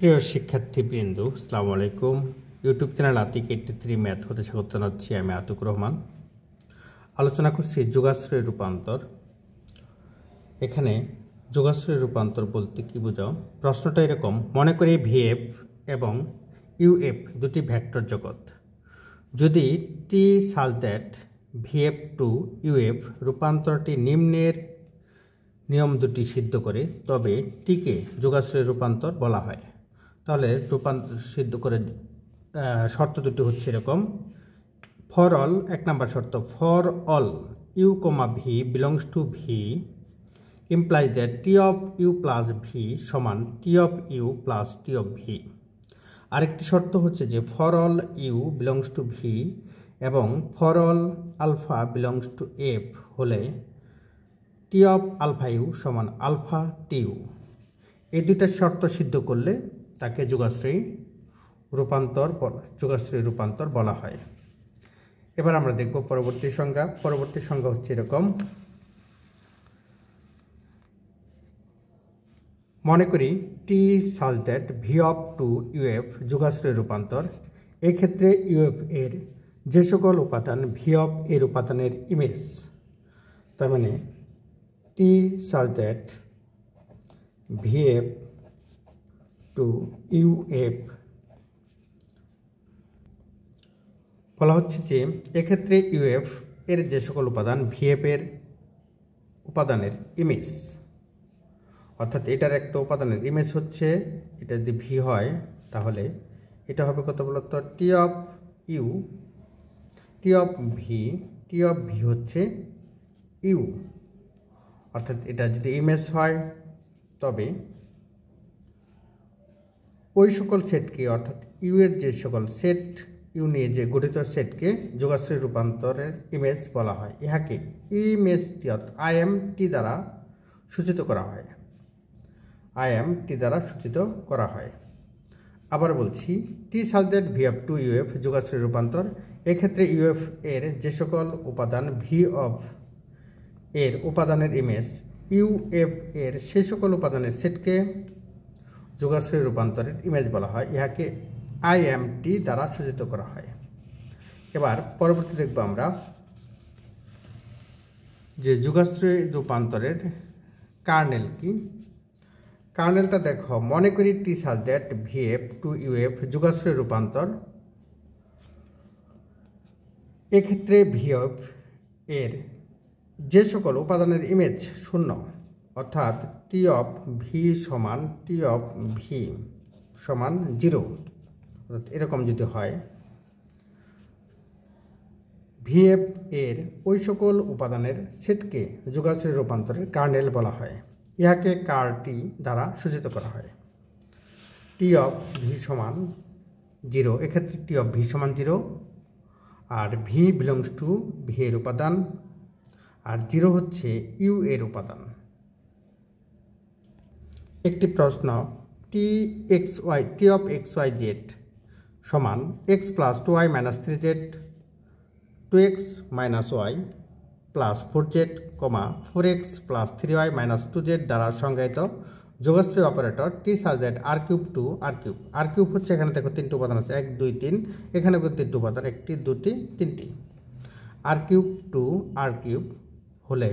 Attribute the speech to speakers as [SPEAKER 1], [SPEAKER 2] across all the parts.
[SPEAKER 1] প্রিয় শিক্ষার্থীবৃন্দ, আসসালামু আলাইকুম। ইউটিউব চ্যানেল আতিক 83 ম্যাথ হতে স্বাগত জানাচ্ছি। আমি আতিক রহমান। আলোচনা করছি যোগাশ্রয়ের রূপান্তর। এখানে যোগাশ্রয়ের রূপান্তর বলতে কি বোঝাও? প্রশ্নটা এরকম, মনে করি ভিএফ এবং ইউএফ দুটি ভেক্টর জগৎ। যদি টি such that VF to UF রূপান্তরটি নিম্নের নিয়ম দুটি সিদ্ধ করে, তবে টিকে যোগাশ্রয়ের রূপান্তর বলা হয়। তাহলে রূপান্তর সিদ্ধ করে শর্ত দুটি হচ্ছে এরকম। ফর অল, এক নম্বর শর্ত, for all U comma V belongs to V implies that T of U plus V সমান T of U plus T of V. আরেকটি শর্ত হচ্ছে যে for all U belongs to V এবং for all alpha belongs to F হলে T of alpha U সমান alpha T U. এই দুইটা শর্ত সিদ্ধ করলে তাকে যোগাশ্রয়ী রূপান্তর বলা হয়। এবার আমরা দেখব পরবর্তী সংজ্ঞা। পরবর্তী সংজ্ঞা হচ্ছে এরকম, মনে করি T such that V of to UF যোগাশ্রয়ী রূপান্তর। এক্ষেত্রে ইউএফ এর যে সকল উপাদান ভি অফ এর উপাদানের ইমেজ, তার মানে টি such that VF to UF বলা হচ্ছে যে এক্ষেত্রে ইউএফ এর যে সকল উপাদান ভিএফ এর উপাদানের ইমেজ, অর্থাৎ এটার একটা উপাদানের ইমেজ হচ্ছে, এটা যদি ভি হয় তাহলে এটা হবে কত বলতো? T of U, T of V হচ্ছে ইউ, অর্থাৎ এটা যদি ইমেজ হয় তবে ওই সকল সেটকে, অর্থাৎ ইউ এর যে সকল সেট, ইউ নিয়ে যে গঠিত সেটকে যোগাশ্রয়ী রূপান্তরের ইমেজ বলা হয়। ইহাকে ইমেজটি আইএমটি দ্বারা সূচিত করা হয়। আবার বলছি, T such that V of to UF যোগাশ্রয়ী রূপান্তর। এক্ষেত্রে ইউএফ এর যে সকল উপাদান ভি অফ এর উপাদানের ইমেজ, ইউএফ এর সে সকল উপাদানের সেটকে যোগাশ্রয়ী রূপান্তরের ইমেজ বলা হয়। ইহাকে আইএমটি দ্বারা সূচিত করা হয়। এবার পরবর্তী দেখব আমরা যে যোগাশ্রয়ী রূপান্তরের কার্নেল কি। কার্নেলটা দেখো, মনে করি T such that VF to UF যোগাশ্রয়ী রূপান্তর। এক্ষেত্রে ভিএফ এর যে সকল উপাদানের ইমেজ শূন্য, অর্থাৎ টি অফ ভি সমান টি অফ ভি সমান 0, অর্থাৎ এরকম যদি হয়, ভিএফ এর ওই সকল উপাদানের সেটকে যোগাশ্রয়ী রূপান্তরের কার্নেল বলা হয়। ইহাকে কারটি দ্বারা সূচিত করা হয়। টি অফ ভি সমান 0, এক্ষেত্রে টি অফ ভি সমান 0, আর ভি বিলংস টু ভি এর উপাদান, আর 0 হচ্ছে ইউ এর উপাদান। একটি প্রশ্ন, T of x y z সমান x plus 2y minus 3z 2x minus y plus 4z, 4x plus 3y minus 2z দ্বারা সংজ্ঞায়িত যোগাশ্রয়ী operator T such that R cube to R cube. R cube হচ্ছে, এখানে দেখো 3টি উপাদান আছে, 1 2 3, এখানে 3টি উপাদান, 1টি 2টি 3টি। আর কিউব টু আর কিউব হলে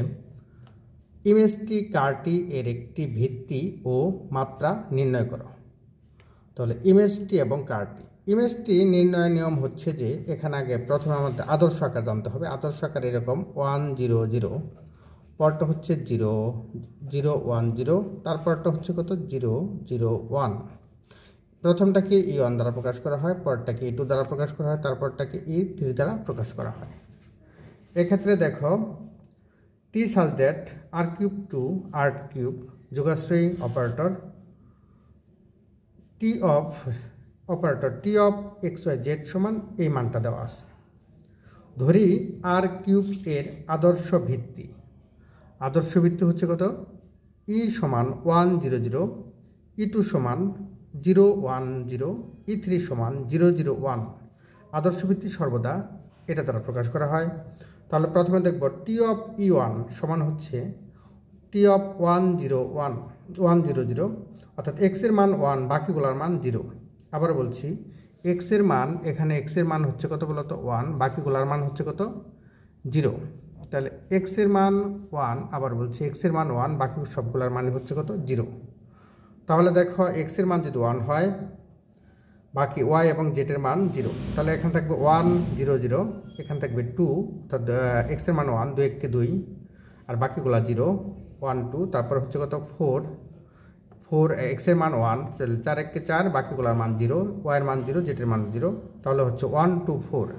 [SPEAKER 1] ইমেজটি কারটি এর একটি ভিত্তি ও মাত্রা নির্ণয় করো। তাহলে ইমেজটি এবং কারটি, ইমেজটি নির্ণয়ের নিয়ম হচ্ছে যে এখানে আগে প্রথমে আমাদের আদর্শ আকার জানতে হবে। আদর্শ আকার এরকম 1 0 0, পরটা হচ্ছে 0 0 1 0, তারপরটা হচ্ছে কত? 0 0 1। প্রথমটাকে E1 দ্বারা প্রকাশ করা হয়, পরটাকে E2 দ্বারা প্রকাশ করা হয়, তারপরটাকে E3 দ্বারা প্রকাশ করা হয়। এক্ষেত্রে দেখো, T such that R cube to R cube যোগাশ্রয়ী operator T of x y z সমান এই মানটা দেওয়া আছে। ধরি আর কিউব এর আদর্শ ভিত্তি হচ্ছে কত? ই সমান 1 0 0, E2 সমান 0 1 0, E3 সমান 0 0 1। আদর্শ ভিত্তি সর্বদা এটা দ্বারা প্রকাশ করা হয়। তাহলে প্রথমে দেখব টি অফ E1 সমান হচ্ছে টি অফ 1 0 1, 1 0 0, অর্থাৎ এক্সের মান 1, বাকিগুলোর মান 0। আবার বলছি, এক্সের মান, এখানে এক্সের মান হচ্ছে কত বলতো 1, বাকিগুলোর মান হচ্ছে কত 0। তাহলে এক্সের মান 1, আবার বলছি এক্সের মান 1, বাকি সবগুলোর মান হচ্ছে কত 0। তাহলে দেখো এক্সের মান যদি 1 হয়, বাকি ওয়াই এবং জেটের মান 0, তাহলে এখানে থাকবে 1 0 0, এখানে থাকবে 2, অর্থাৎ এক্সের মান 1, 2 1 2, আর বাকিগুলো 0 1 2, তারপর হচ্ছে কত 4 4, এক্সের মান 1, 4 1 4, বাকিগুলোর মান 0, ওয়াইয়ের মান 0, জেটের মান 0, তাহলে হচ্ছে 1 2 4।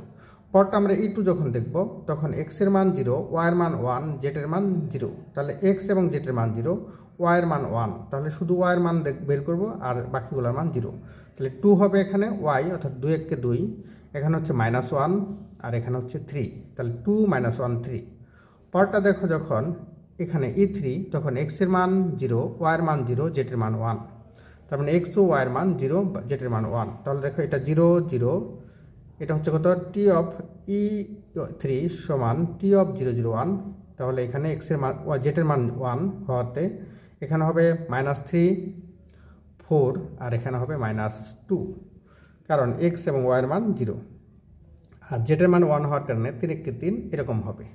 [SPEAKER 1] পরটা আমরা E2 যখন দেখব তখন এক্সের মান 0, ওয়াইয়ের মান 1, জেটের মান 0, তাহলে এক্স এবং জেটের মান 0, ওয়াইয়ের মান 1, তাহলে শুধু ওয়াইয়ের মান বের করব আর বাকিগুলোর মান 0। তাহলে 2 হবে এখানে ওয়াই, অর্থাৎ 2 1 2, এখানে হচ্ছে -1 আর এখানে হচ্ছে 3, তাহলে 2 -1 3। পরটা দেখো যখন এখানে E3 তখন এক্সের মান 0, ওয়াইয়ের মান 0, জেটের মান 1, তার মানে এক্স ও ওয়াইয়ের মান 0, জেটের মান 1। তাহলে দেখো এটা 0 0, এটা হচ্ছে কত টি অফ E3 সমান টি অফ 0 0 1। তাহলে এখানে এক্সের মান, জেটের মান 1 হওয়াতে এখানে হবে -3 4, আর এখানে হবে -2, কারণ এক্স এবং ওয়াইয়ের মান 0 আর জেটের মান 1 হওয়ার কারণে 3 1 3 এরকম হবে।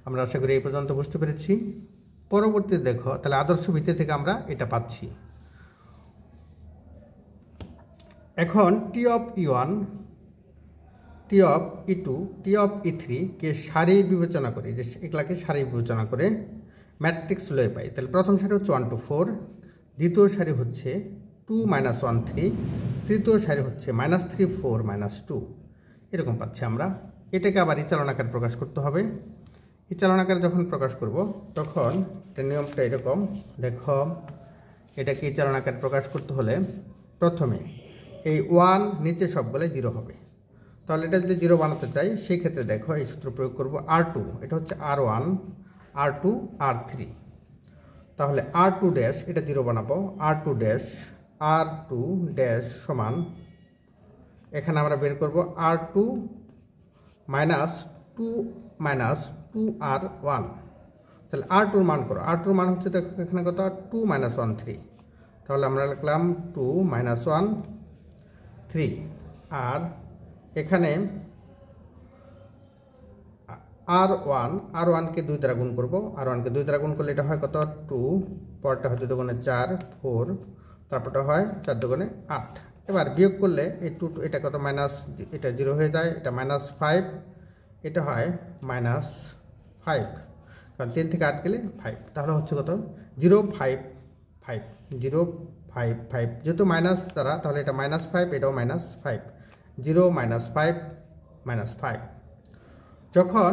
[SPEAKER 1] আমরা আশা করি এই পর্যন্ত বুঝতে পেরেছি। পরবর্তীতে দেখো, তাহলে আদর্শ ভিত্তি থেকে আমরা এটা পাচ্ছি। এখন T of E1, T of E2, T of E3 কে সারি বিবেচনা করে, যে এগুলাকে সারি বিবেচনা করে ম্যাট্রিক্স লয়ে পাই। তাহলে প্রথম সারি হচ্ছে 1 2 4, দ্বিতীয় সারি হচ্ছে 2 -1 3, তৃতীয় সারি হচ্ছে -3 4 -2, এরকম পাচ্ছি আমরা। এটাকে আবার ইচালন আকারে প্রকাশ করতে হবে। ইচালন আকারে যখন প্রকাশ করব তখন এটার নিয়মটা এরকম, দেখো এটাকে ইচালন আকারে প্রকাশ করতে হলে প্রথমে এই 1 নিচে সবগুলো 0 হবে। তাহলে এটা যদি 0 বানাতে চাই সেই ক্ষেত্রে দেখো এই সূত্র প্রয়োগ করব, R2, এটা হচ্ছে R1 R2 R3, তাহলে R2 ড্যাশ এটা 0 বানাবো, R2 ড্যাশ R2 ড্যাশ সমান, এখানে আমরা বের করব R2 -2 R1। তাহলে R2 মান করো, R2 মান হচ্ছে দেখো এখানে কত 2 -1 3, তাহলে আমরা লিখলাম 2 -1 3, আর এখানে R1 কে 2 দ্বারা গুণ করব, R1 কে 2 দ্বারা গুণ করলে এটা হয় কত 2, পরটা হয় 2 দুগুণে 4 4, তারপরটা হয় 4 দুগুণে 8। এবার বিয়োগ করলে এই 2 এটা কত মাইনাস, এটা 0 হয়ে যায়, এটা -5, এটা হয় -5, কারণ 3 থেকে 8 গেলে 5, তাহলে হচ্ছে কত 0 5 5 0 5 5, যেহেতু মাইনাস দ্বারা তাহলে এটা -5, এটাও -5, 0 -5 -5। যখন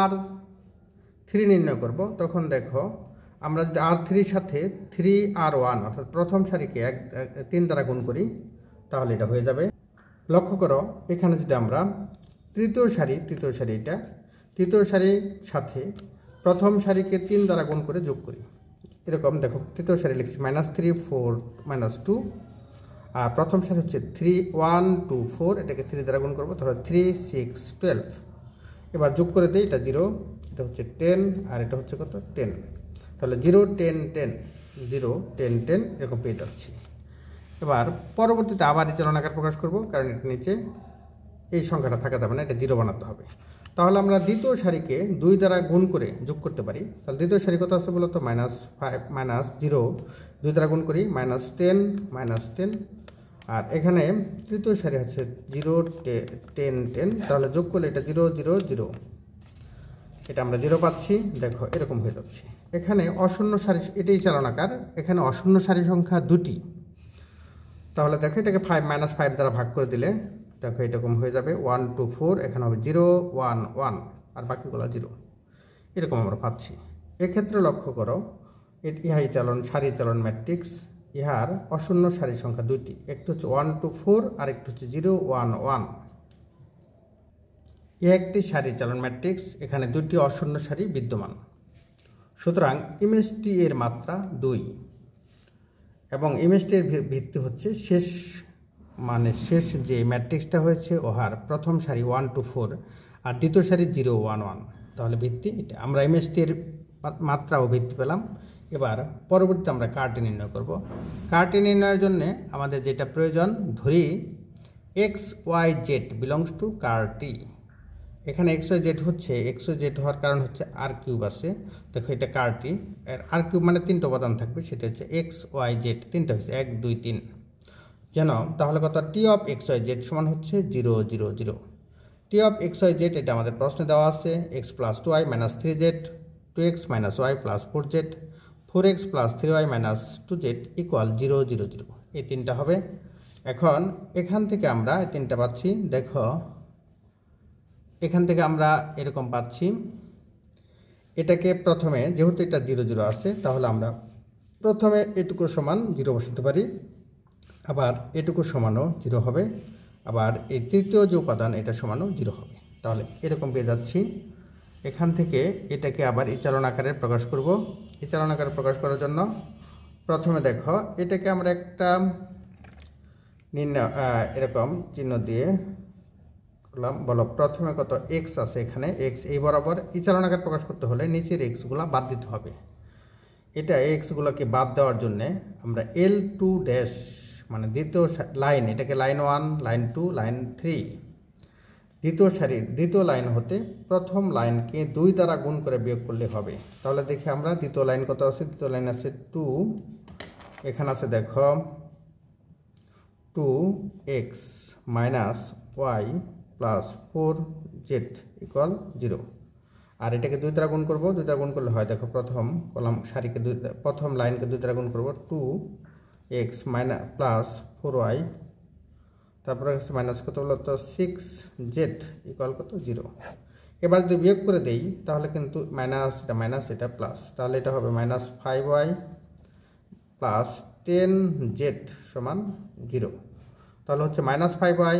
[SPEAKER 1] R3 নির্ণয় করব তখন দেখো আমরা যদি R3 সাথে 3R1 অর্থাৎ প্রথম সারিকে 3 দ্বারা গুণ করি তাহলে এটা হয়ে যাবে। লক্ষ্য করো এখানে যদি আমরা তৃতীয় সারি এটা, তৃতীয় সারির সাথে প্রথম সারিকে 3 দ্বারা গুণ করে যোগ করি, এরকম দেখো তৃতীয় সারি লিখছি -3 4 -2, আর প্রথম সারি হচ্ছে 3 1 2 4, এটাকে 3 দ্বারা গুণ করবো, তাহলে 3 6 12। এবার যোগ করে দিই, এটা 0, এটা হচ্ছে 10, আর এটা হচ্ছে কত 10, তাহলে 0 10 10 0 10 10 এরকম পেয়ে যাচ্ছি। এবার পরবর্তীতে আবার ইচালন আকার প্রকাশ করব, কারণ এটা নিচে এই সংখ্যাটা থাকা যাবে না, এটা 0 বানাতে হবে। তাহলে আমরা দ্বিতীয় সারিকে 2 দ্বারা গুণ করে যোগ করতে পারি। তাহলে দ্বিতীয় সারি কত আছে বলতো -5 -0, 2 দ্বারা গুণ করি -10 -10, আর এখানে তৃতীয় সারি আছে 0 10 10, তাহলে যোগ করলে এটা 0 0 0, এটা আমরা 0 পাচ্ছি। দেখো এরকম হয়ে যাচ্ছে। এখানে অশূন্য সারি, এটাই চালন আকার, এখানে অশূন্য সারি সংখ্যা 2টি, তাহলে দেখো এটাকে 5 -5 দ্বারা ভাগ করে দিলে দেখো এরকম হয়ে যাবে 1 2 4, এখানে হবে 0 1 1, আর বাকিগুলো 0, এরকম আমরা পাচ্ছি। এক্ষেত্রে লক্ষ্য করো ইহাই সারি চালন ম্যাট্রিক্স, ইহার অশূন্য সারি সংখ্যা 2টি, একটি হচ্ছে 1 2 4 আর একটি হচ্ছে 0 1 1। ইহা একটি সারি চালন ম্যাট্রিক্স, এখানে 2টি অশূন্য সারি বিদ্যমান। সুতরাং ইমেজটি এর মাত্রা 2 এবং ইমেজটির ভিত্তি হচ্ছে শেষ যে ম্যাট্রিক্সটা হয়েছে ওহার প্রথম সারি 1 2 4 আর দ্বিতীয় সারি 0 1 1, তাহলে ভিত্তি এটা। আমরা ইমেজটির মাত্রা ও ভিত্তি পেলাম, এবার পরবর্তীতে আমরা কারটি নির্ণয় করব। কারটি নির্ণয়ের জন্য আমাদের যেটা প্রয়োজন, ধরি x y z belongs to কারটি। এখানে এক্স ওয়াই জেড হচ্ছে, এক্স ওয়াই জেড হওয়ার কারণ হচ্ছে আর কিউব আছে। দেখো এটা কারটি, আর কিউব মানে 3টা উপাদান থাকবে, সেটা হচ্ছে এক্স ওয়াই জেড 3টা হচ্ছে 1 2 3। যেন তাহলে কত, T of x y z সমান হচ্ছে 0 0 0। T of x y z এটা আমাদের প্রশ্নে দেওয়া আছে, x plus 2y minus 3z, 2x minus y plus 4z, 4x plus 3y minus 2z equal 0 0 0। এই 3টা হবে। এখন এখান থেকে আমরা এই 3টা পাচ্ছি। দেখো এখান থেকে আমরা এরকম পাচ্ছি, এটাকে প্রথমে যেহেতু এটা 0 0 আছে, তাহলে আমরা প্রথমে এটুকু সমান 0 বসাতে পারি, আবার এটুকু সমানও 0 হবে, আবার এই তৃতীয় যে উপাদান এটা সমানও 0 হবে। তাহলে এরকম পেয়ে যাচ্ছি। এখান থেকে এটাকে আবার ইচালন আকারে প্রকাশ করব। ইচালন আকারে প্রকাশ করার জন্য প্রথমে দেখো এটাকে আমরা একটা এরকম চিহ্ন দিয়ে করলাম। বলো প্রথমে কত এক্স আছে, এখানে এক্স এই বরাবর ইচালন আকারে প্রকাশ করতে হলে নিচের এক্সগুলো বাদ দিতে হবে। এটা এক্সগুলোকে বাদ দেওয়ার জন্যে আমরা L2 ড্যাশ মানে দ্বিতীয় লাইন, এটাকে লাইন 1 লাইন 2 লাইন 3, দ্বিতীয় সারির দ্বিতীয় লাইন হতে প্রথম লাইনকে 2 দ্বারা গুণ করে বিয়োগ করলে হবে। তাহলে দেখি আমরা দ্বিতীয় লাইন কত আছে, দ্বিতীয় লাইন আছে 2, এখানে আছে দেখো 2x minus y plus 4z equal 0। আর এটাকে 2 দ্বারা গুণ করব, 2 দ্বারা গুণ করলে হয় দেখো প্রথম কলাম সারিকে প্রথম লাইনকে 2 দ্বারা গুণ করব, 2x মাইনাস প্লাস 4y, তারপরে হচ্ছে মাইনাস কত বলো তো 6z ইকুয়াল কত 0। এবার যদি বিয়োগ করে দেই তাহলে কিন্তু মাইনাস এটা মাইনাস এটা প্লাস, তাহলে এটা হবে মাইনাস 5y প্লাস 10z সমান 0। তাহলে হচ্ছে minus 5y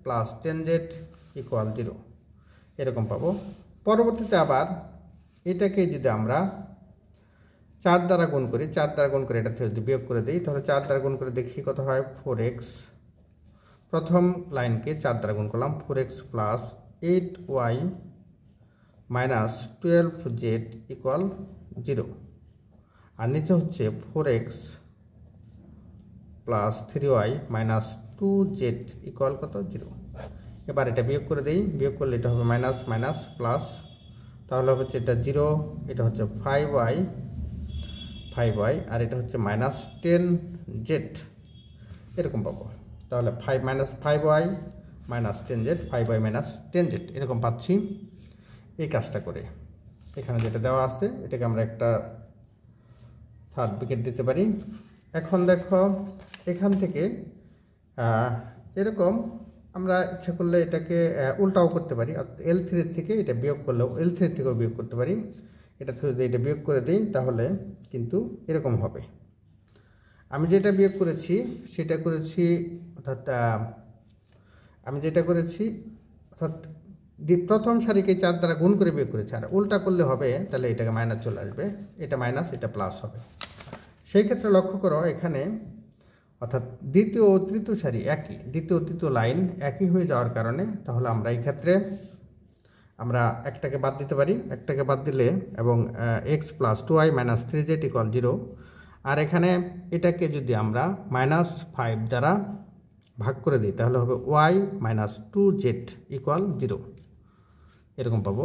[SPEAKER 1] plus 10z equal 0, এরকম পাবো। পরবর্তীতে আবার এটাকে যদি আমরা 4 দ্বারা গুণ করি, 4 দ্বারা গুণ করে এটা থেকে যদি বিয়োগ করে দিই, তাহলে 4 দ্বারা গুণ করে দেখি কত হয়, 4x, প্রথম লাইনকে 4 দ্বারা গুণ করলাম, 4x plus 8y minus 12z equal 0। আর নিচে হচ্ছে 4x plus 3y minus 2z equal কত 0। এবার এটা বিয়োগ করে দিই, বিয়োগ করলে এটা হবে মাইনাস মাইনাস প্লাস, তাহলে হচ্ছে এটা 0, এটা হচ্ছে 5y আর এটা হচ্ছে মাইনাস 10z, এরকম পাবো। তাহলে 5 minus 5y minus 10z, 5y minus 10z এরকম পাচ্ছি এই কাজটা করে। এখানে যেটা দেওয়া আছে এটাকে আমরা একটা থার্ড ব্র্যাকেট দিতে পারি। এখন দেখো এখান থেকে এরকম আমরা ইচ্ছা করলে এটাকে উল্টাও করতে পারি, L3 থেকে এটা বিয়োগ করলেও L3 থেকেও বিয়োগ করতে পারি। এটা থেকে যদি এটা বিয়োগ করে দিই তাহলে কিন্তু এরকম হবে। আমি যেটা বিয়োগ করেছি সেটা করেছি, অর্থাৎ আমি যেটা করেছি অর্থাৎ প্রথম সারিকে 4 দ্বারা গুণ করে বিয়োগ করেছি, আর উল্টা করলে হবে তাহলে এটাকে মাইনাস চলে আসবে, এটা মাইনাস এটা প্লাস হবে। সেই ক্ষেত্রে লক্ষ্য করো এখানে অর্থাৎ দ্বিতীয় ও তৃতীয় সারি একই, দ্বিতীয় তৃতীয় লাইন একই হয়ে যাওয়ার কারণে তাহলে আমরা এই ক্ষেত্রে আমরা একটাকে বাদ দিতে পারি, একটাকে বাদ দিলে এবং x plus 2y minus 3z equal 0। আর এখানে এটাকে যদি আমরা মাইনাস 5 দ্বারা ভাগ করে দিই তাহলে হবে y মাইনাস 2z ইকুয়াল 0, এরকম পাবো।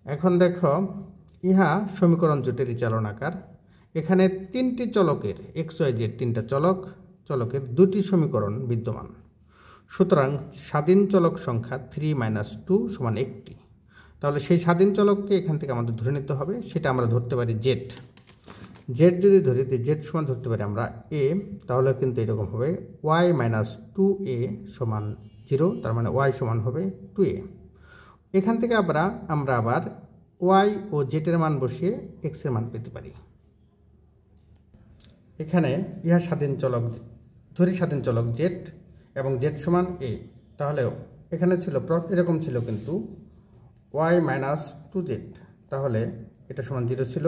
[SPEAKER 1] এখন দেখো ইহা সমীকরণ জোটের চালন আকার। এখানে 3টি চলকের x y z 3টা চলকের 2টি সমীকরণ বিদ্যমান, সুতরাং স্বাধীন চলক সংখ্যা 3 মাইনাস 2 সমান 1টি। তাহলে সেই স্বাধীন চলককে এখান থেকে আমাদের ধরে নিতে হবে, সেটা আমরা ধরতে পারি z যদি ধরি z সমান ধরতে পারি আমরা a, তাহলে কিন্তু এরকম হবে y মাইনাস 2a সমান 0, তার মানে y সমান হবে 2a। এখান থেকে আমরা আবার y ও z এর মান বসিয়ে x এর মান পেতে পারি। এখানে ইহা স্বাধীন চলক, ধরি স্বাধীন চলক z এবং z সমান a, তাহলে এখানে ছিল এরকম ছিল কিন্তু y মাইনাস 2z, তাহলে এটা সমান 0 ছিল।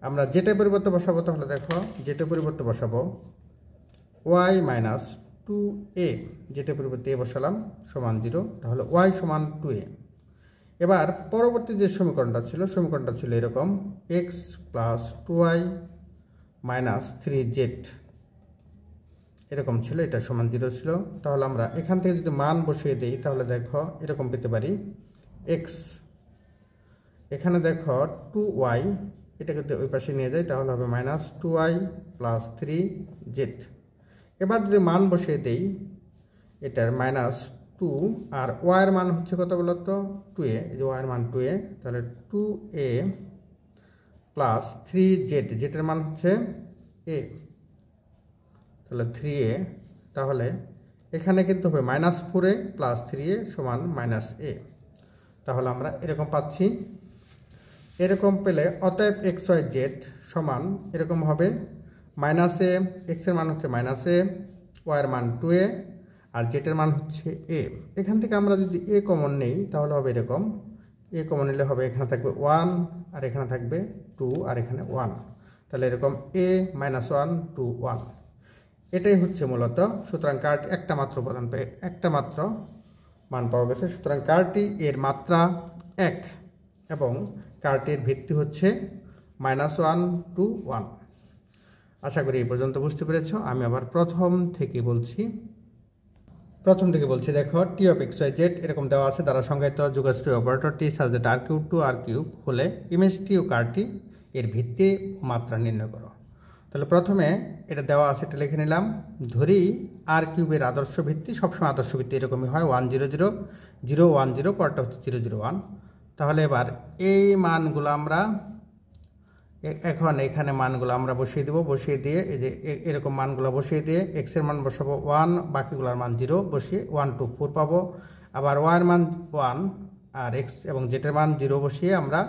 [SPEAKER 1] আমরা যেটা পরিবর্তে বসাবো, তাহলে দেখো যেটা পরিবর্তে বসাবো y মাইনাস 2a, যেটা পরিবর্তে a বসালাম সমান 0, তাহলে y সমান 2a। এবার পরবর্তী যে সমীকরণটা ছিল এরকম x plus 2y minus 3z এরকম ছিল, এটা সমান 0 ছিল। তাহলে আমরা এখান থেকে যদি মান বসিয়ে দিই তাহলে দেখো এরকম পেতে পারি x, এখানে দেখো 2y, এটাকে যদি ওই পাশে নিয়ে যাই তাহলে হবে মাইনাস 2y প্লাস 3z। এবার যদি মান বসিয়ে দিই এটার মাইনাস 2 আর y এর মান হচ্ছে কত বলতো 2a, এই যে y এর মান 2a, তাহলে 2a প্লাস 3z, যেটার মান হচ্ছে a, তাহলে 3a, তাহলে এখানে কিন্তু হবে মাইনাস 4a প্লাস 3a সমান মাইনাস a। তাহলে আমরা এরকম পাচ্ছি। এরকম পেলে অতএব xyz সমান এরকম হবে মাইনাস a, x এর মান হচ্ছে মাইনাস a, y এর মান 2a আর z এর মান হচ্ছে a। এখান থেকে আমরা যদি a কমন নেই তাহলে হবে এরকম, a কমন নিলে হবে এখানে থাকবে 1 আর এখানে থাকবে 2 আর এখানে 1, তাহলে এরকম a মাইনাস 1 2 1, এটাই হচ্ছে মূলত। সুতরাং কার্ড একটা মাত্র উপাদান পেয়ে একটা মাত্র মান পাওয়া গেছে। সুতরাং কার্ডটি এর মাত্রা 1 এবং কার্ডটির ভিত্তি হচ্ছে -1 2 1। আশা করি এই পর্যন্ত বুঝতে পেরেছ। আমি আবার প্রথম থেকে বলছি। দেখো T of x y z এরকম দেওয়া আছে, দ্বারা সংজ্ঞায়িত যোগাশ্রয়ী operator T such that R cube to R cube হলে ইমেজ টি ও কার্ডটি এর ভিত্তি ও মাত্রা নির্ণয় করো। তাহলে প্রথমে এটা দেওয়া আছে, এটা লিখে নিলাম। ধরি আর কিউবের আদর্শ ভিত্তি, সবসময় আদর্শ ভিত্তি এরকমই হয় 1 0 0 0 1 0, পরটা হচ্ছে 0 0 1। তাহলে এবার এই মানগুলো আমরা এখন এখানে মানগুলো আমরা বসিয়ে দেব, বসিয়ে দিয়ে এই যে এরকম মানগুলো বসিয়ে দিয়ে এক্স এর মান বসাবো 1, বাকিগুলোর মান 0 বসিয়ে 1 2 4 পাবো। আবার ওয়াই এর মান 1 আর এক্স এবং জেটের মান 0 বসিয়ে আমরা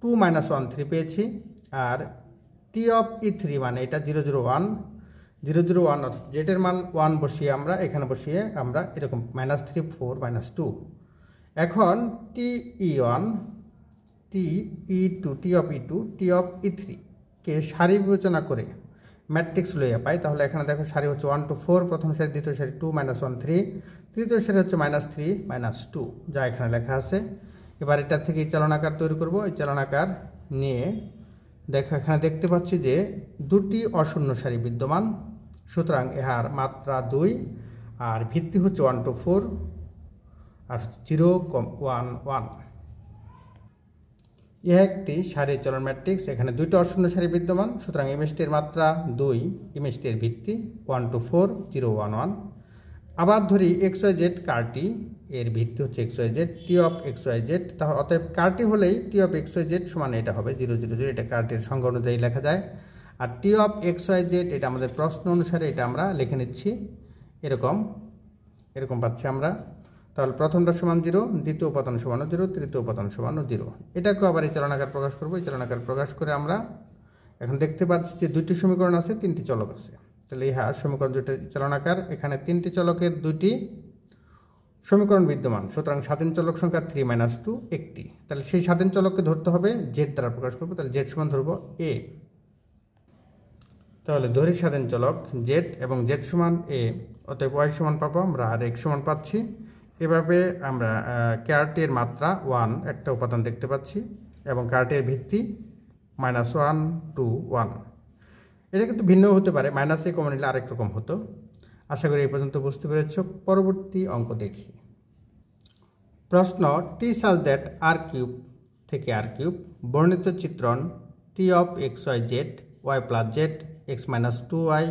[SPEAKER 1] 2 - 1 3 পেয়েছি। আর টি অফ E3 মানে এটা 0 0 1 0 0 1, অর্থাৎ জেটের মান 1 বসিয়ে আমরা এখানে বসিয়ে আমরা এরকম -3 4 -2। এখন TE1 TE2 T of E2 T of E3 কে সারি বিবেচনা করে ম্যাট্রিক্স লইয়া পাই। তাহলে এখানে দেখো সারি হচ্ছে 1 2 4, প্রথম সারি, দ্বিতীয় সারি 2 - 1 3, তৃতীয় সারি হচ্ছে -3 -2, যা এখানে লেখা আছে। এবার এটা থেকে চালনাকার তৈরি করব। এই চালনাকার নিয়ে দেখো এখানে দেখতে পাচ্ছি যে দুটি অশূন্য সারি বিদ্যমান, সুতরাং এর মাত্রা 2 আর ভিত্তি হচ্ছে 1 2 4 আর 0 1 1। ইহা একটি সারি চলন ম্যাট্রিক্স, এখানে দুইটি অশূন্য সারি বিদ্যমান, সুতরাং ইমেজটির মাত্রা 2, ইমেজটির ভিত্তি 1 2 4 0 1 1। আবার ধরি এক্স ওয়াই জেড কারটি, এর ভিত্তি হচ্ছে x y z T of x y z. তাহলে অতএব কারটি হলেই T of x y z সমান এটা হবে 0 0 0, এটা কারটির সংজ্ঞা অনুযায়ী লেখা যায়। আর টি অফ এক্স ওয়াই জেড এটা আমাদের প্রশ্ন অনুসারে এটা আমরা লিখে নিচ্ছি এরকম পাচ্ছি আমরা। তাহলে প্রথমটা সমান 0, দ্বিতীয় উপাদান সমান 0, তৃতীয় উপাদান সমান 0। এটাকেও আবার এই চালনাকার প্রকাশ করবো। এই চালনাকার প্রকাশ করে আমরা এখন দেখতে পাচ্ছি যে দুইটি সমীকরণ আছে, তিনটি চলক আছে। তাহলে ইহা সমীকরণ দুইটি চালনাকার, এখানে তিনটি চলকের দুইটি সমীকরণ বিদ্যমান, সুতরাং স্বাধীন চলক সংখ্যা 3 - 2 একটি। তাহলে সেই স্বাধীন চলককে ধরতে হবে জেড দ্বারা প্রকাশ করবো। তাহলে জেড সমান ধরবো এ। তাহলে ধরি স্বাধীন চলক জেড এবং জেড সমান এ, অতএব ওয়াই সমান পাবো আমরা আর এক্স সমান পাচ্ছি। এভাবে আমরা কারটির মাত্রা 1 একটা উপাদান দেখতে পাচ্ছি এবং কারটির ভিত্তি -1 2 1। এটা কিন্তু ভিন্ন হতে পারে, -a কমন নিলে আরেক রকম হতো। আশা করি এই পর্যন্ত বুঝতে পেরেছ। পরবর্তী অঙ্ক দেখি। প্রশ্ন টি সাজ দ্যাট আর কিউব থেকে আর কিউব বর্ণিত চিত্রণ T of x y z y plus z x -2y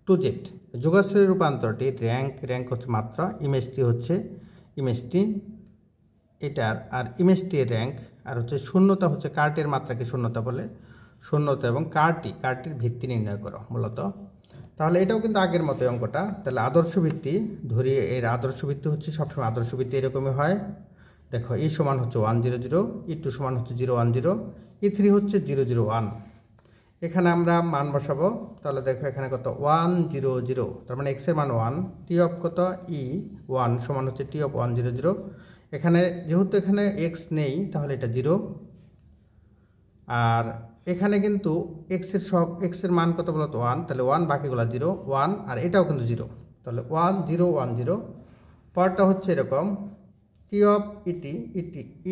[SPEAKER 1] 2z যোগাশ্রয়ী রূপান্তরটি র্যাঙ্ক হচ্ছে মাত্রা, ইমেজটি এটার আর ইমেজটির র্যাঙ্ক, আর হচ্ছে শূন্যতা হচ্ছে কার্টের মাত্রাকে শূন্যতা বলে, শূন্যতা এবং কার্টির ভিত্তি নির্ণয় করো মূলত। তাহলে এটাও কিন্তু আগের মতো অঙ্কটা। তাহলে আদর্শ ভিত্তি ধরি, এর আদর্শ ভিত্তি হচ্ছে সবসময় আদর্শ ভিত্তি এরকমই হয়। দেখো ই সমান হচ্ছে 1 0 0, E2 সমান হচ্ছে 0 1 0, E3 হচ্ছে 0 0 1। এখানে আমরা মান বসাবো। তাহলে দেখো এখানে কত 1 0 0, তার মানে এক্স এর মান 1, টি অফ কত E1 সমান হচ্ছে টি অফ 1 0 0। এখানে যেহেতু এখানে এক্স নেই তাহলে এটা 0, আর এখানে কিন্তু এক্স এর মান কত বলতো 1, তাহলে 1 বাকিগুলো 0 1, আর এটাও কিন্তু 0, তাহলে 1 0 1 0। পরটা হচ্ছে এরকম টি অফ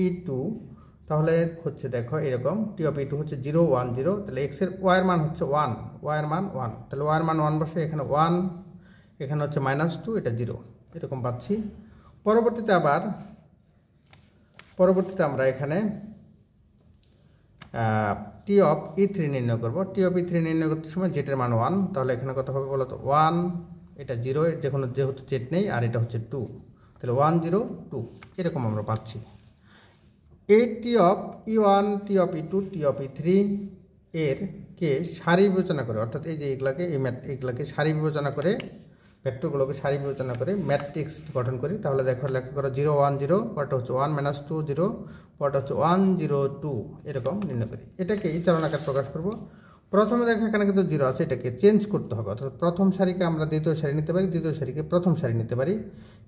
[SPEAKER 1] ই টু তাহলে হচ্ছে দেখো এরকম টি অফ ই টু হচ্ছে 0 1 0, তাহলে এক্স এর ওয়াই এর মান হচ্ছে 1, ওয়াই এর মান 1, তাহলে ওয়াই এর মান 1 বসে এখানে 1, এখানে হচ্ছে -2, এটা 0 এরকম পাচ্ছি। পরবর্তীতে আমরা এখানে টি অফ ই থ্রি নির্ণয় করবো। টি অফ ই থ্রি নির্ণয় করতে সময় জেটের মান 1, তাহলে এখানে কত হবে বলো তো 1, এটা 0, যেহেতু জেট নেই, আর এটা হচ্ছে 2, তাহলে 1 0 2 এরকম আমরা পাচ্ছি। এই T of E one, T of E two, T of E three এর কে সারি বিবেচনা করে, অর্থাৎ এই যে এগুলাকে সারি বিবেচনা করে, ভেক্টরগুলোকে সারি বিবেচনা করে ম্যাট্রিক্স গঠন করি। তাহলে দেখো লেখা করো 0 1 0, পরটা হচ্ছে 1 -2 0, পরটা হচ্ছে 1 0 2 এরকম নির্ণয় করি। এটাকে এই চালন আকার প্রকাশ করব। প্রথমে দেখো এখানে কিন্তু 0 আছে, এটাকে চেঞ্জ করতে হবে, অর্থাৎ প্রথম সারিকে আমরা দ্বিতীয় সারি নিতে পারি, দ্বিতীয় সারিকে প্রথম সারি নিতে পারি।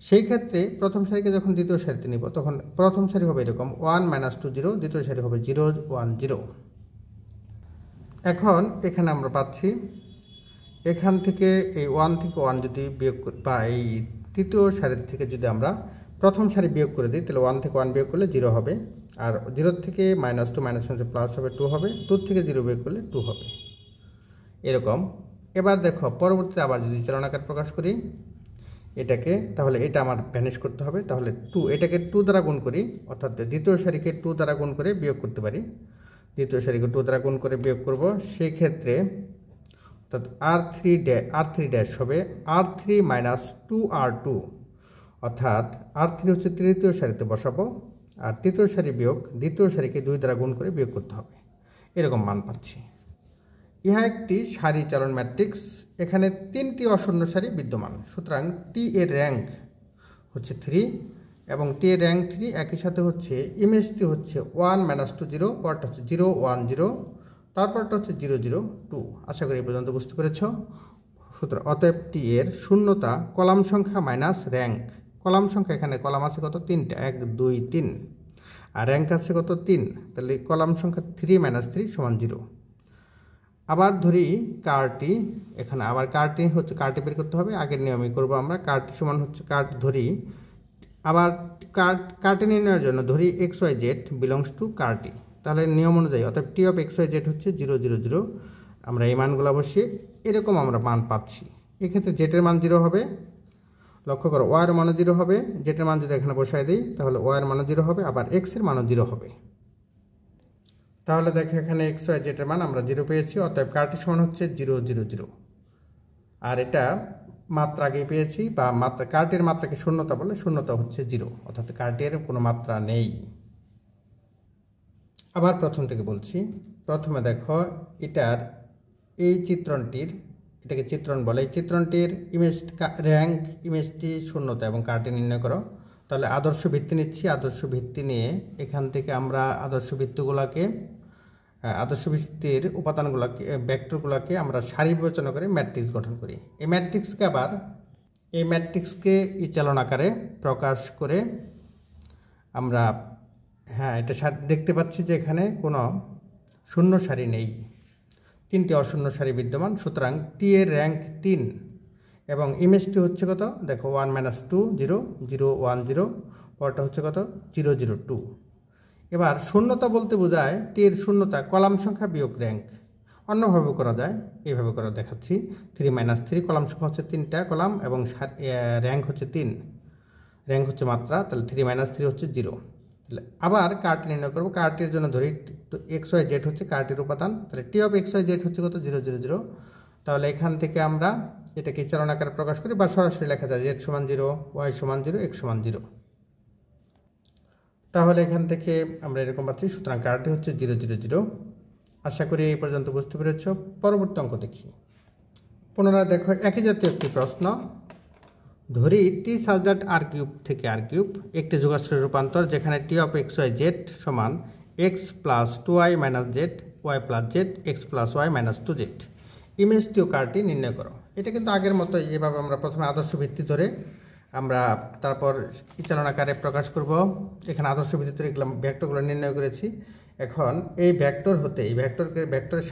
[SPEAKER 1] সেই ক্ষেত্রে প্রথম সারিকে যখন দ্বিতীয় সারিতে নিব তখন প্রথম সারি হবে এরকম 1 -2 0, দ্বিতীয় সারি হবে 0 1 0। এখন এখানে আমরা পাচ্ছি এখান থেকে এই 1 থেকে 1 যদি বিয়োগ করি, বা এই তৃতীয় সারির থেকে যদি আমরা প্রথম সারি বিয়োগ করে দিই, তাহলে 1 থেকে 1 বিয়োগ করলে 0 হবে, আর 0 থেকে -2 -1 প্লাস হবে 2 হবে, 2 থেকে 0 বিয়োগ করলে 2 হবে এরকম। এবার দেখো পরবর্তীতে আবার যদি চালনাকার প্রকাশ করি এটাকে, তাহলে এটা আমার ভ্যানিশ করতে হবে, তাহলে 2 এটাকে 2 দ্বারা গুণ করি, অর্থাৎ দ্বিতীয় সারিকে 2 দ্বারা গুণ করে বিয়োগ করতে পারি, দ্বিতীয় সারিকে 2 দ্বারা গুণ করে বিয়োগ করব। সেই ক্ষেত্রে অর্থাৎ R3 ড্যাশ হবে R3 - 2R2, অর্থাৎ R3 হচ্ছে তৃতীয় সারিতে বসাবো, আর তৃতীয় সারি বিয়োগ দ্বিতীয় সারিকে 2 দ্বারা গুণ করে বিয়োগ করতে হবে, এরকম মান পাচ্ছি। ইহা একটি সারি চালন ম্যাট্রিক্স, এখানে 3টি অশূন্য সারি বিদ্যমান, সুতরাং টি এর র্যাঙ্ক হচ্ছে 3 এবং টি এর র্যাঙ্ক 3, একই সাথে হচ্ছে ইমেজটি হচ্ছে 1 -2 0, পরটা হচ্ছে 0 1 0, তারপরটা হচ্ছে 0 0 2। আশা করি এই পর্যন্ত বুঝতে পেরেছ। সুতরাং অতএব টি এর শূন্যতা কলাম সংখ্যা মাইনাস র্যাঙ্ক, কলাম সংখ্যা এখানে কলাম আছে কত 3টা, 1 2 3, আর র্যাঙ্ক আছে কত 3, তাহলে কলাম সংখ্যা 3 - 3 = 0। আবার ধরি কারটি, এখানে আবার কারটি বের করতে হবে, আগের নিয়মই করব আমরা। কারটি সমান হচ্ছে কার্ট ধরি, আবার কারটি নির্ণয়ের জন্য ধরি XYZ বিলংস টু কারটি, তাহলে নিয়ম অনুযায়ী অর্থাৎ টি অফ XYZ হচ্ছে 0 0 0, আমরা এই মানগুলো বসিয়ে এরকম আমরা মান পাচ্ছি। এক্ষেত্রে জেটের মান 0 হবে, লক্ষ্য করো ওয়াইয়ের মানও 0 হবে, জেটের মান যদি এখানে বসাই দিই তাহলে ওয়াইয়ের মানও 0 হবে, আবার এক্সের মানও 0 হবে। তাহলে দেখো এখানে XYZ এর মান আমরা 0 পেয়েছি, অতএব কারটি সমান হচ্ছে 0 0 0, আর এটা মাত্রা আগে পেয়েছি, বা কারটির মাত্রাকে শূন্যতা বলে, শূন্যতা হচ্ছে 0, অর্থাৎ কারটির কোনো মাত্রা নেই। আবার প্রথম থেকে বলছি, প্রথমে দেখো এটার এই চিত্রণটির, এটাকে চিত্রণ বলে, এই চিত্রণটির ইমেজ র্যাঙ্ক ইমেজটি শূন্যতা এবং কারটি নির্ণয় করো। তাহলে আদর্শ ভিত্তি নিচ্ছি, আদর্শ ভিত্তি নিয়ে এখান থেকে আমরা আদর্শ ভিত্তির উপাদানগুলোকে ভেক্টরগুলোকে আমরা সারি বিবেচনা করে ম্যাট্রিক্স গঠন করি। এই ম্যাট্রিক্সকে এই চালন আকারে প্রকাশ করে আমরা, হ্যাঁ এটা দেখতে পাচ্ছি যে এখানে কোনো শূন্য সারি নেই, 3টি অশূন্য সারি বিদ্যমান, সুতরাং টি এর র্যাঙ্ক 3 এবং ইমেজটি হচ্ছে কত দেখো 1 -2 0 0 1 0, পরটা হচ্ছে কত 0 0 2। এবার শূন্যতা বলতে বোঝায় টি এর শূন্যতা কলাম সংখ্যা বিয়োগ র্যাঙ্ক, অন্যভাবে করা যায়, এইভাবে করে দেখাচ্ছি। 3 - 3, কলাম সংখ্যা হচ্ছে 3টা কলাম এবং র্যাঙ্ক হচ্ছে 3, র্যাঙ্ক হচ্ছে মাত্রা, তাহলে 3 - 3 হচ্ছে 0। তাহলে আবার কারটি নির্ণয় করবো, কারটির জন্য ধরি তো XYZ হচ্ছে কারটির উপাদান, তাহলে টি অফ XYZ হচ্ছে কত 0 0 0, তাহলে এখান থেকে আমরা এটাকে চালন আকারে প্রকাশ করি, বা সরাসরি লেখা যায় Z = 0, Y = 0, X = 0। তাহলে এখান থেকে আমরা এরকম পাচ্ছি, সুতরাং কারটি হচ্ছে 0 0 0। আশা করি এই পর্যন্ত বুঝতে পেরেছ। পরবর্তী অঙ্ক দেখি। পুনরায় দেখো একই জাতীয় একটি প্রশ্ন, ধরি টি সাজ দ্যাট r³ থেকে r³ একটি যোগাশ্রয়ের রূপান্তর, যেখানে টি অফ XYZ সমান x + 2y - z, y + z, x + y - 2z। ইমেজটি ও কারটি নির্ণয় করো। এটা কিন্তু আগের মতো, এভাবে আমরা প্রথমে আদর্শ ভিত্তি ধরে আমরা তারপর চালন আকারে প্রকাশ করব। এখানে আদর্শ ভিত্তি ধরে ভেক্টরগুলো নির্ণয় করেছি। এখন এই ভেক্টর হতে এই ভেক্টরের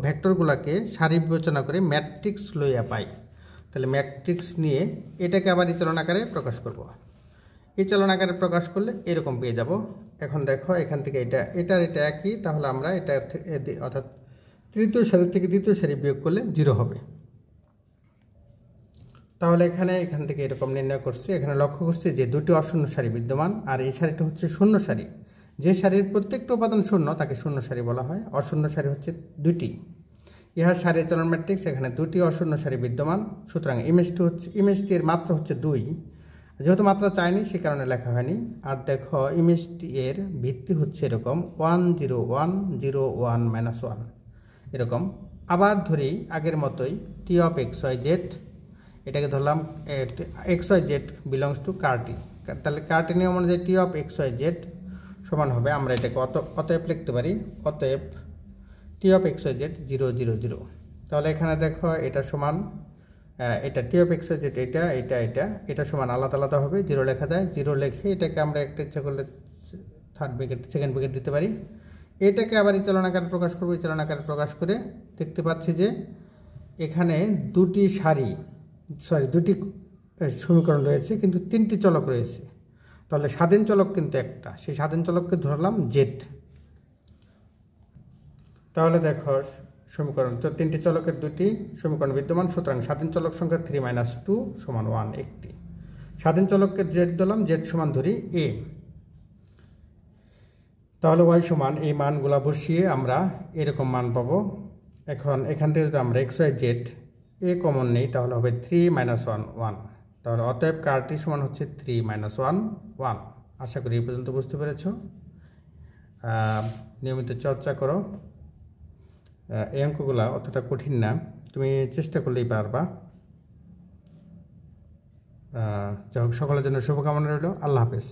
[SPEAKER 1] ভেক্টরগুলোকে সারি বিবেচনা করে ম্যাট্রিক্স লইয়া পাই। তাহলে ম্যাট্রিক্স নিয়ে এটাকে আবার চালন আকারে প্রকাশ করব। এই চলন আকারে প্রকাশ করলে এরকম পেয়ে যাব। এখন দেখো এখান থেকে এটা একই, তাহলে আমরা এটা অর্থাৎ তৃতীয় সারি থেকে দ্বিতীয় সারি বিয়োগ করলে 0 হবে। তাহলে এখান থেকে এরকম নির্ণয় করছি। এখানে লক্ষ্য করছি যে দুটি অশূন্য সারি বিদ্যমান, আর এই সারিটা হচ্ছে শূন্য সারি। যে সারির প্রত্যেকটা উপাদান শূন্য তাকে শূন্য সারি বলা হয়। অশূন্য সারি হচ্ছে দুটি। ইহার সারি চলন ম্যাট্রিক্স, এখানে দুটি অশূন্য সারি বিদ্যমান, সুতরাং ইমেজটি এর মাত্রা হচ্ছে 2। যেহেতু মাত্রা চায়নি সে কারণে লেখা হয়নি। আর দেখো ইমেজটি এর ভিত্তি হচ্ছে এরকম 1 0 1 0 1 -1 এরকম। আবার ধরি আগের মতোই T of x y z, এটাকে ধরলাম x y z belongs to কার্টি। তাহলে কার্টি নিয়ম অনুযায়ী T of x y z সমান হবে, আমরা এটাকে অতএব লিখতে পারি, অতএব T of x y z 0 0 0। তাহলে এখানে দেখো এটা সমান, এটা T of x y z এটা সমান আলাদা আলাদা হবে, 0 লেখা যায়। 0 লিখে এটাকে আমরা একটা ইচ্ছা করলে থার্ড ব্র্যাকেট সেকেন্ড ব্র্যাকেট দিতে পারি। এটাকে আবার এই চলন আকারে প্রকাশ করবো। এই চলন আকারে প্রকাশ করে দেখতে পাচ্ছি যে এখানে দুটি সমীকরণ রয়েছে, কিন্তু 3টি চলক রয়েছে। তাহলে স্বাধীন চলক কিন্তু একটা, সেই স্বাধীন চলককে ধরলাম জেড। তাহলে দেখো সমীকরণ তো 3টি চলকের 2টি সমীকরণ বিদ্যমান, সুতরাং স্বাধীন চলক সংখ্যা 3 - 2 = 1 একটি। স্বাধীন চলককে জেড ধরলাম, জেড সমান ধরি এ। তাহলে ওয়াই সমান এই মানগুলা বসিয়ে আমরা এরকম মান পাবো। এখন এখান থেকে যদি আমরা x y Z a common নেই তাহলে হবে 3 - 1 1। তাহলে অতএব কারটি সমান হচ্ছে 3 - 1 1। আশা করি এই পর্যন্ত বুঝতে পেরেছ। নিয়মিত চর্চা করো, এই অঙ্কগুলা অতটা কঠিন না, তুমি চেষ্টা করলেই পারবা। যাই হোক, সকলের জন্য শুভকামনা রইল। আল্লাহ হাফেজ।